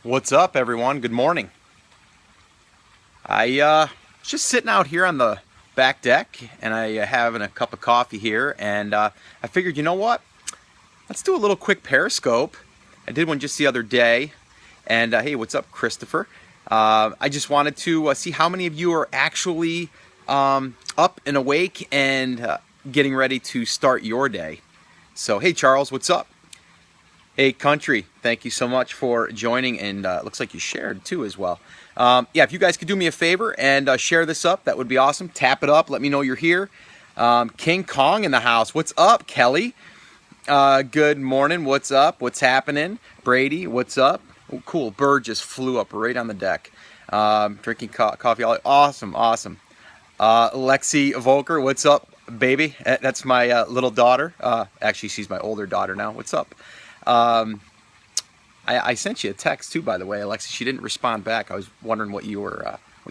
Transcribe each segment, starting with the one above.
What's up, everyone? Good morning. I just sitting out here on the back deck, and I having a cup of coffee here, and I figured, you know what? Let's do a little quick Periscope. I did one just the other day, and hey, what's up, Christopher? I just wanted to see how many of you are actually up and awake and getting ready to start your day. So, hey, Charles, what's up? Hey, Country, thank you so much for joining, and looks like you shared too as well. Yeah, if you guys could do me a favor and share this up, that would be awesome. Tap it up, let me know you're here. King Kong in the house. What's up, Kelly? Good morning, what's up? What's happening? Brady, what's up? Oh, cool, bird just flew up right on the deck. Drinking coffee, awesome. Lexi Volker, what's up, baby? That's my little daughter. Actually, she's my older daughter now. What's up? I sent you a text too, by the way, Alexi. She didn't respond back. I was wondering what you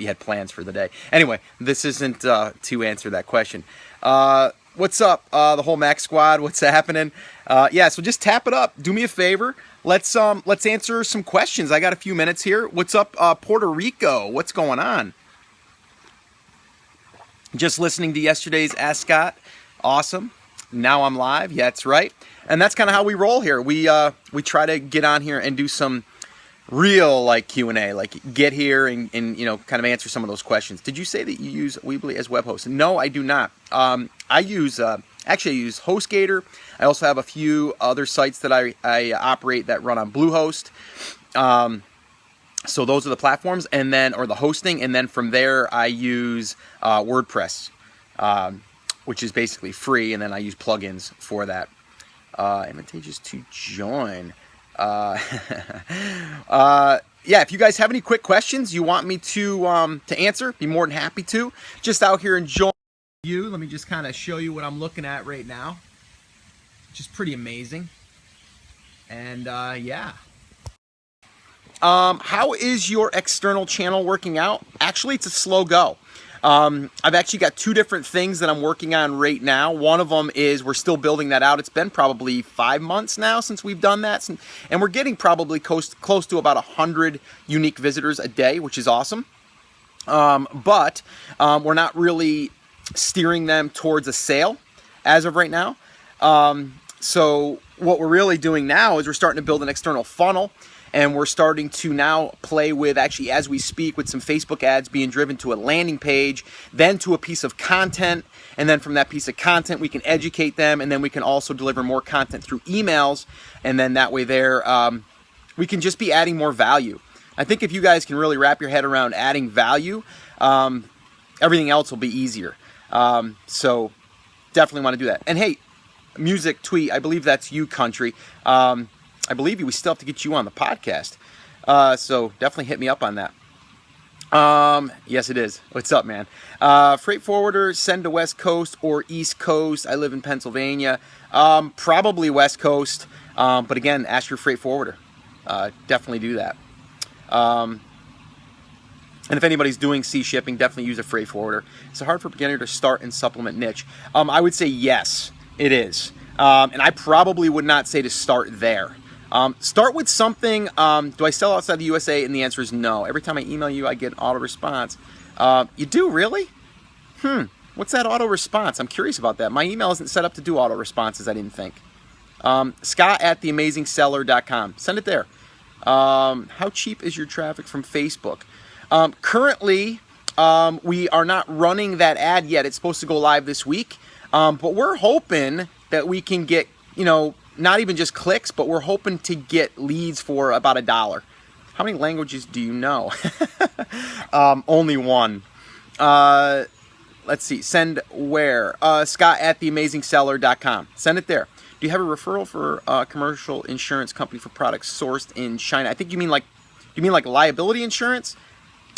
had plans for the day. Anyway, this isn't to answer that question. What's up, the whole Mac squad? What's happening? Yeah, so just tap it up. Do me a favor. Let's answer some questions. I got a few minutes here. What's up, Puerto Rico? What's going on? Just listening to yesterday's Ask Scott. Awesome. Now I'm live. Yeah, that's right. And that's kind of how we roll here. We try to get on here and do some real like Q&A, like get here and kind of answer some of those questions. Did you say that you use Weebly as web host? No, I do not. I use HostGator. I also have a few other sites that I operate that run on Bluehost. So those are the platforms, and then or the hosting, and then from there I use WordPress, which is basically free, and then I use plugins for that. Advantageous to join. Yeah, if you guys have any quick questions you want me to answer, be more than happy to. Just out here enjoying you. Let me just kind of show you what I'm looking at right now, which is pretty amazing. And yeah. How is your external channel working out? Actually, it's a slow go. I've actually got two different things that I'm working on right now. One of them is we're still building that out. It's been probably 5 months now since we've done that, and we're getting probably close to about 100 unique visitors a day, which is awesome. But we're not really steering them towards a sale as of right now. So what we're really doing now is we're starting to build an external funnel. And we're starting to now play with, actually, as we speak, with some Facebook ads being driven to a landing page, then to a piece of content. And then from that piece of content, we can educate them. And then we can also deliver more content through emails. And then that way there, we can just be adding more value. I think if you guys can really wrap your head around adding value, everything else will be easier. So definitely want to do that. And hey, music tweet, I believe that's you, Country. I believe we still have to get you on the podcast. So definitely hit me up on that. Yes, it is. What's up, man? Freight forwarder, send to West Coast or East Coast. I live in Pennsylvania. Probably West Coast. But again, ask your freight forwarder. Definitely do that. And if anybody's doing sea shipping, definitely use a freight forwarder. It's hard for a beginner to start and supplement niche. I would say yes, it is. And I probably would not say to start there. Start with something. Do I sell outside the USA? And the answer is no. Every time I email you, I get an auto response. You do, really? What's that auto response? I'm curious about that. My email isn't set up to do auto responses, I didn't think. Scott@theamazingseller.com. Send it there. How cheap is your traffic from Facebook? Currently, we are not running that ad yet. It's supposed to go live this week. But we're hoping that we can get, not even just clicks, but we're hoping to get leads for about $1. How many languages do you know? Only one. Let's see. Send where? Scott@theamazingseller.com. Send it there. Do you have a referral for a commercial insurance company for products sourced in China? I think you mean like liability insurance.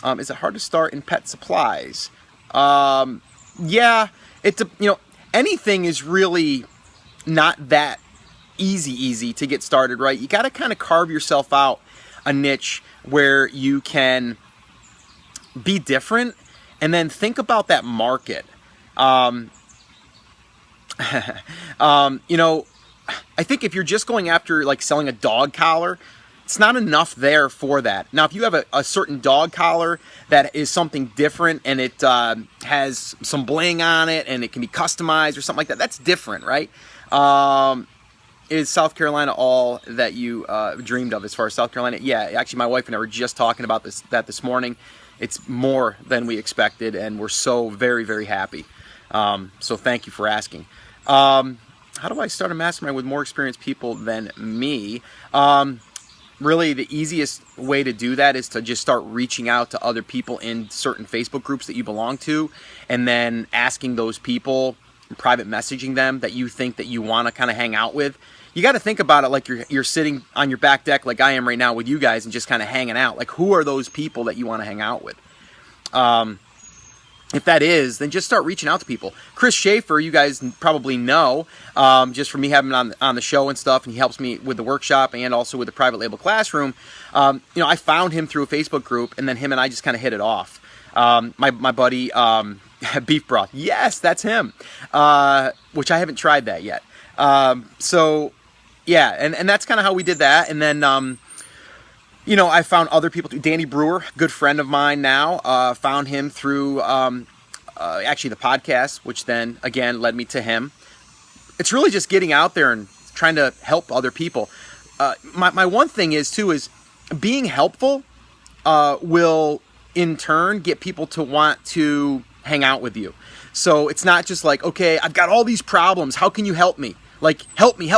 Is it hard to start in pet supplies? Yeah. Anything is really not that easy to get started, right? You got to kind of carve yourself out a niche where you can be different, and then think about that market. I think if you're just going after like selling a dog collar, it's not enough there for that. Now, if you have a certain dog collar that is something different and it has some bling on it and it can be customized or something like that, that's different, right? Is South Carolina all that you dreamed of as far as South Carolina? Yeah, actually, my wife and I were just talking about this morning. It's more than we expected, and we're so very, very happy. So thank you for asking. How do I start a mastermind with more experienced people than me? Really, the easiest way to do that is to just start reaching out to other people in certain Facebook groups that you belong to, and then asking those people, private messaging them that you think that you want to kind of hang out with. You got to think about it like you're sitting on your back deck like I am right now with you guys and just kind of hanging out. Like, who are those people that you want to hang out with? If that is, then just start reaching out to people. Chris Schaefer, you guys probably know, just from me having him on the show and stuff, and he helps me with the workshop and also with the private label classroom. I found him through a Facebook group, and then him and I just kind of hit it off. My buddy, Beef Broth, yes, that's him, which I haven't tried that yet. So, yeah, and that's kind of how we did that, and then I found other people. Danny Brewer, good friend of mine now, found him through actually the podcast, which then, again, led me to him. It's really just getting out there and trying to help other people. My one thing is being helpful will, in turn, get people to want to hang out with you. So it's not just like, okay, I've got all these problems. How can you help me? Like, help me,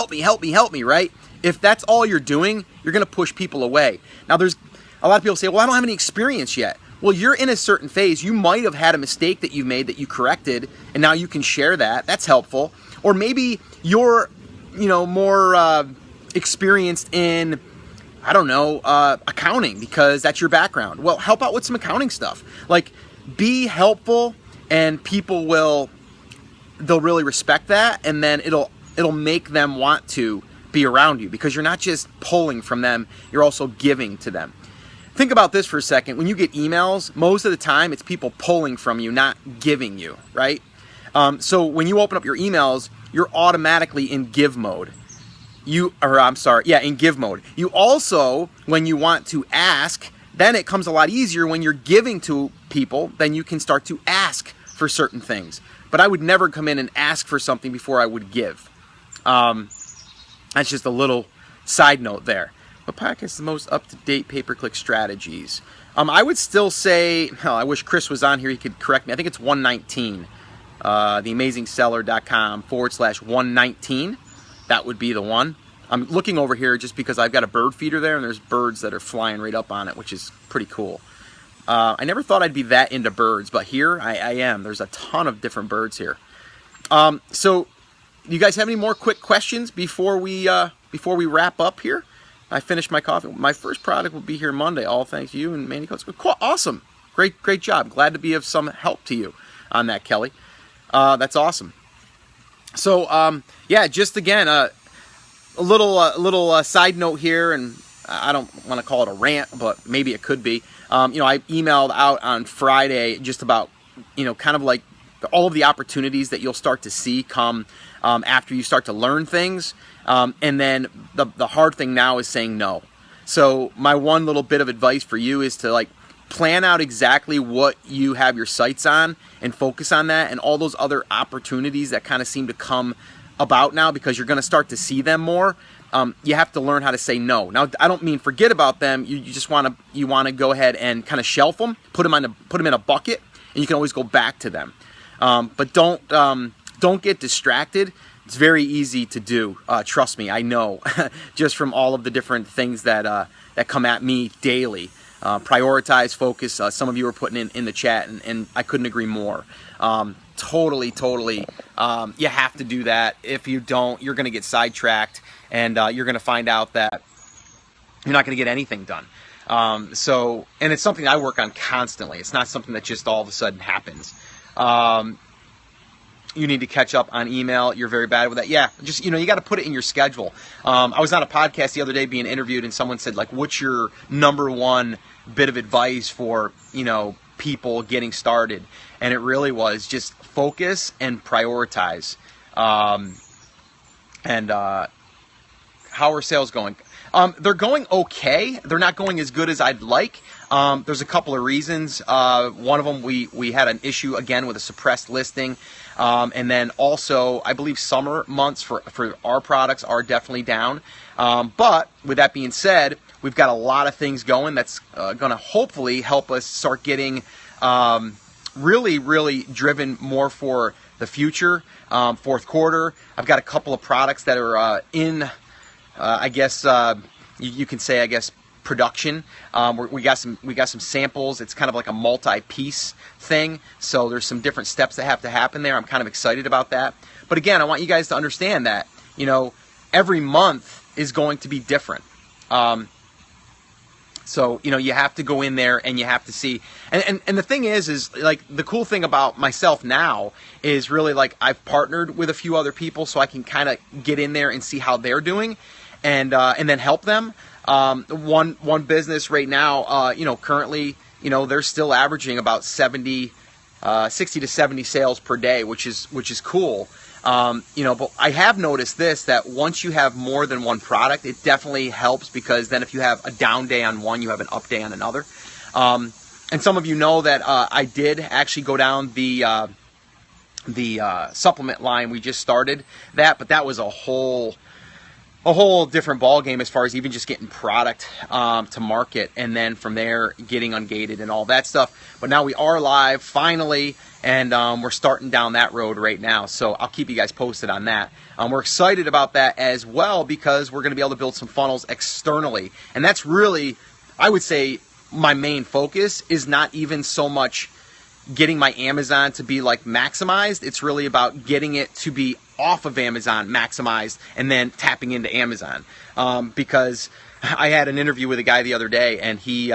right? If that's all you're doing, you're going to push people away. Now, there's a lot of people say, well, I don't have any experience yet. Well, you're in a certain phase. You might have had a mistake that you made that you corrected, and now you can share that. That's helpful. Or maybe you're, more experienced in, I don't know, accounting because that's your background. Well, help out with some accounting stuff. Like, be helpful, and people they'll really respect that, and then it'll make them want to be around you because you're not just pulling from them, you're also giving to them. Think about this for a second. When you get emails, most of the time it's people pulling from you, not giving you, right? So when you open up your emails, you're automatically in give mode. In give mode. You also, when you want to ask, then it comes a lot easier when you're giving to people, then you can start to ask for certain things. But I would never come in and ask for something before I would give. That's just a little side note there. What podcast is the most up-to-date pay-per-click strategies? I would still say, I wish Chris was on here, he could correct me. I think it's 119. theamazingseller.com/119. That would be the one. I'm looking over here just because I've got a bird feeder there, and there's birds that are flying right up on it, which is pretty cool. I never thought I'd be that into birds, but here I am. There's a ton of different birds here. So, you guys have any more quick questions before we wrap up here? I finished my coffee. My first product will be here Monday. All thanks to you and Mandy Coats. Cool. Awesome. Great job. Glad to be of some help to you on that, Kelly. That's awesome. So, just again, a little side note here, and I don't want to call it a rant, but maybe it could be. I emailed out on Friday just about, kind of like all of the opportunities that you'll start to see come after you start to learn things. And then the hard thing now is saying no. So my one little bit of advice for you is to plan out exactly what you have your sights on and focus on that, and all those other opportunities that kind of seem to come about now because you're going to start to see them more. You have to learn how to say no. Now, I don't mean forget about them. You just want to go ahead and kind of shelf them, put them in a bucket, and you can always go back to them. But don't get distracted. It's very easy to do. Trust me, I know, just from all of the different things that come at me daily. Prioritize, focus. Some of you are putting in the chat, and I couldn't agree more. Totally. You have to do that. If you don't, you're going to get sidetracked, and you're going to find out that you're not going to get anything done. And it's something I work on constantly. It's not something that just all of a sudden happens. You need to catch up on email. You're very bad with that. Yeah, just, you got to put it in your schedule. I was on a podcast the other day being interviewed, and someone said, what's your number one bit of advice for, people getting started? And it really was just focus and prioritize. How are sales going? They're going okay. They're not going as good as I'd like. There's a couple of reasons. One of them, we had an issue again with a suppressed listing. And then also, I believe summer months for our products are definitely down. But with that being said, we've got a lot of things going that's going to hopefully help us start getting really driven more for the future. Fourth quarter, I've got a couple of products that are in, I guess you can say, I guess, production. We got some samples. It's kind of like a multi-piece thing. So there's some different steps that have to happen there. I'm kind of excited about that. But again, I want you guys to understand that, you know, every month is going to be different. So, you know, you have to go in there and you have to see. And the thing is like the cool thing about myself now is really like I've partnered with a few other people so I can kind of get in there and see how they're doing and then help them. One business right now, you know, currently, you know, they're still averaging about 60 to 70 sales per day, which is cool. You know, but I have noticed this, that once you have more than one product, it definitely helps, because then if you have a down day on one, you have an up day on another. And some of you know that I did actually go down the supplement line. We just started that, but that was a whole different ball game as far as even just getting product to market, and then from there getting ungated and all that stuff. But now we are live finally, and we're starting down that road right now. So I'll keep you guys posted on that. We're excited about that as well, because we're going to be able to build some funnels externally, and that's really, I would say, my main focus is not even so much getting my Amazon to be like maximized. It's really about getting it to be off of Amazon maximized and then tapping into Amazon. Because I had an interview with a guy the other day, and he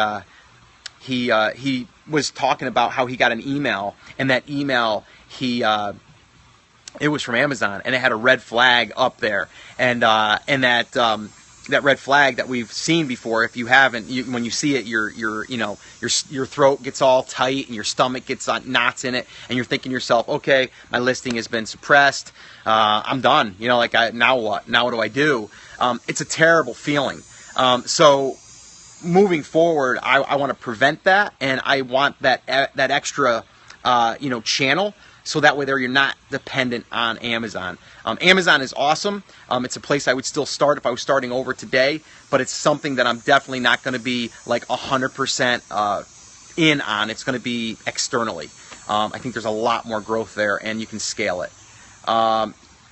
was talking about how he got an email, and that email it was from Amazon, and it had a red flag up there, and that red flag that we've seen before. If you haven't, when you see it, your throat gets all tight and your stomach gets knots in it, and you're thinking to yourself, okay, my listing has been suppressed. I'm done. You know, like now what? Now what do I do? It's a terrible feeling. So moving forward, I want to prevent that, and I want that extra channel. So that way there you're not dependent on Amazon. Amazon is awesome. It's a place I would still start if I was starting over today, but it's something that I'm definitely not going to be like 100% in on. It's going to be externally. I think there's a lot more growth there, and you can scale it.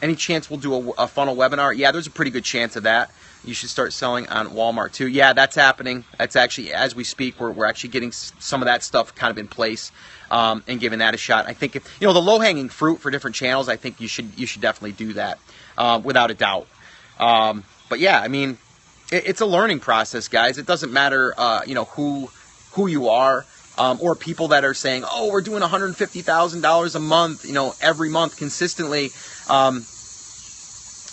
Any chance we'll do a funnel webinar? Yeah, there's a pretty good chance of that. You should start selling on Walmart too. Yeah, that's happening. That's actually, as we speak, we're actually getting some of that stuff kind of in place, and giving that a shot. I think if the low-hanging fruit for different channels, I think you should definitely do that, without a doubt. But yeah, I mean, it's a learning process, guys. It doesn't matter, who you are, or people that are saying, oh, we're doing $150,000 a month, every month consistently.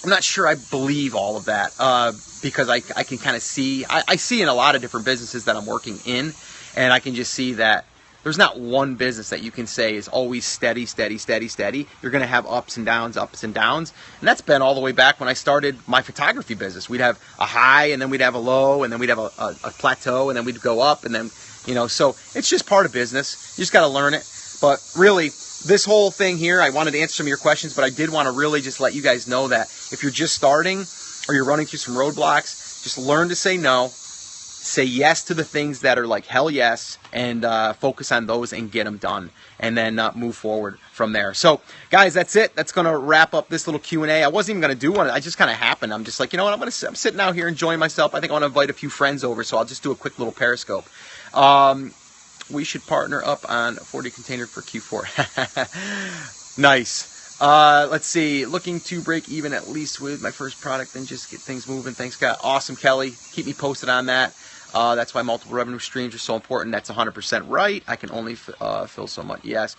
I'm not sure I believe all of that, because I can kind of see, I see in a lot of different businesses that I'm working in, and I can just see that there's not one business that you can say is always steady. You're going to have ups and downs. And that's been all the way back when I started my photography business. We'd have a high, and then we'd have a low, and then we'd have a plateau, and then we'd go up, and then, so it's just part of business. You just got to learn it. But really, this whole thing here, I wanted to answer some of your questions, but I did want to really just let you guys know that if you're just starting or you're running through some roadblocks, just learn to say no, say yes to the things that are like hell yes, and focus on those and get them done, and then move forward from there. So, guys, that's it. That's going to wrap up this little Q&A. I wasn't even going to do one. I just kind of happened. I'm just like, you know what? I'm sitting out here enjoying myself. I think I want to invite a few friends over, so I'll just do a quick little Periscope. We should partner up on 40 container for Q4. Nice. Let's see. Looking to break even at least with my first product and just get things moving. Thanks, God. Awesome, Kelly. Keep me posted on that. That's why multiple revenue streams are so important. That's 100% right. I can only fill so much. Yes.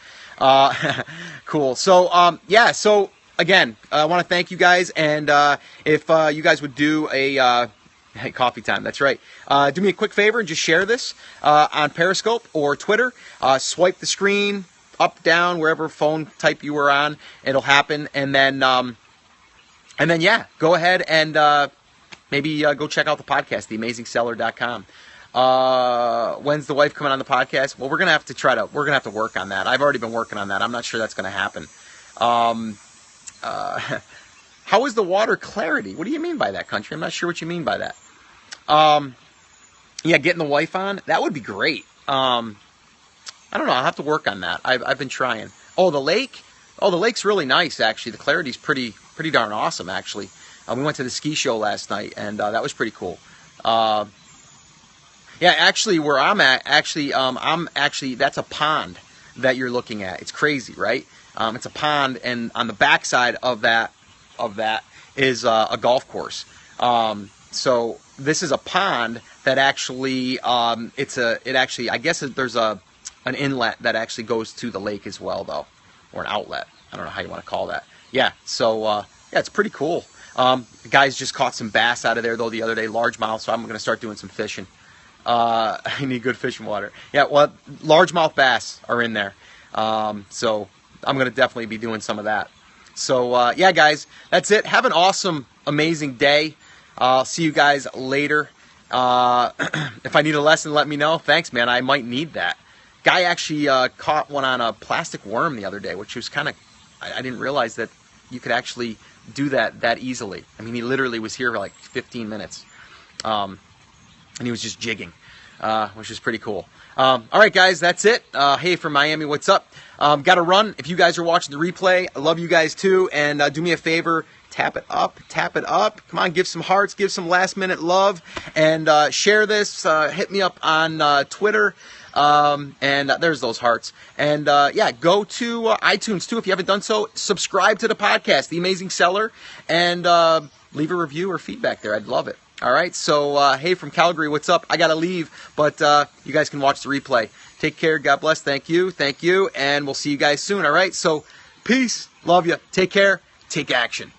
Cool. So, yeah. So, again, I want to thank you guys. And if you guys would do a... Hey, coffee time. That's right. Do me a quick favor and just share this on Periscope or Twitter. Swipe the screen up, down, wherever phone type you were on. It'll happen, and then yeah, go ahead and maybe go check out the podcast, theamazingseller.com. When's the wife coming on the podcast? Well, we're gonna have to work on that. I've already been working on that. I'm not sure that's gonna happen. How is the water clarity? What do you mean by that, Country? I'm not sure what you mean by that. Yeah, getting the wife on, that would be great. I don't know. I'll have to work on that. I've been trying. Oh, the lake. Oh, the lake's really nice, actually. The clarity's pretty darn awesome, actually. We went to the ski show last night, and that was pretty cool. Yeah, actually, where I'm at, that's a pond that you're looking at. It's crazy, right? It's a pond, and on the backside of that is a golf course. So this is a pond that actually, I guess there's an inlet that actually goes to the lake as well, though, or an outlet. I don't know how you want to call that. Yeah, so yeah, it's pretty cool. The guys just caught some bass out of there, though, the other day, largemouth, so I'm going to start doing some fishing. I need good fishing water. Yeah, well, largemouth bass are in there. So I'm going to definitely be doing some of that. So, yeah, guys, that's it. Have an awesome, amazing day. I'll see you guys later. If I need a lesson, let me know. Thanks, man. I might need that. Guy actually caught one on a plastic worm the other day, which was kind of, I didn't realize that you could actually do that easily. I mean, he literally was here for like 15 minutes. And he was just jigging, which is pretty cool. All right, guys, that's it. Hey, from Miami, what's up? Got to run. If you guys are watching the replay, I love you guys too. And do me a favor, tap it up. Come on, give some hearts, give some last-minute love, and share this. Hit me up on Twitter. And there's those hearts. And yeah, go to iTunes too if you haven't done so. Subscribe to the podcast, The Amazing Seller, and leave a review or feedback there. I'd love it. All right, so hey, from Calgary, what's up? I got to leave, but you guys can watch the replay. Take care. God bless. Thank you, and we'll see you guys soon. All right, so peace. Love you. Take care. Take action.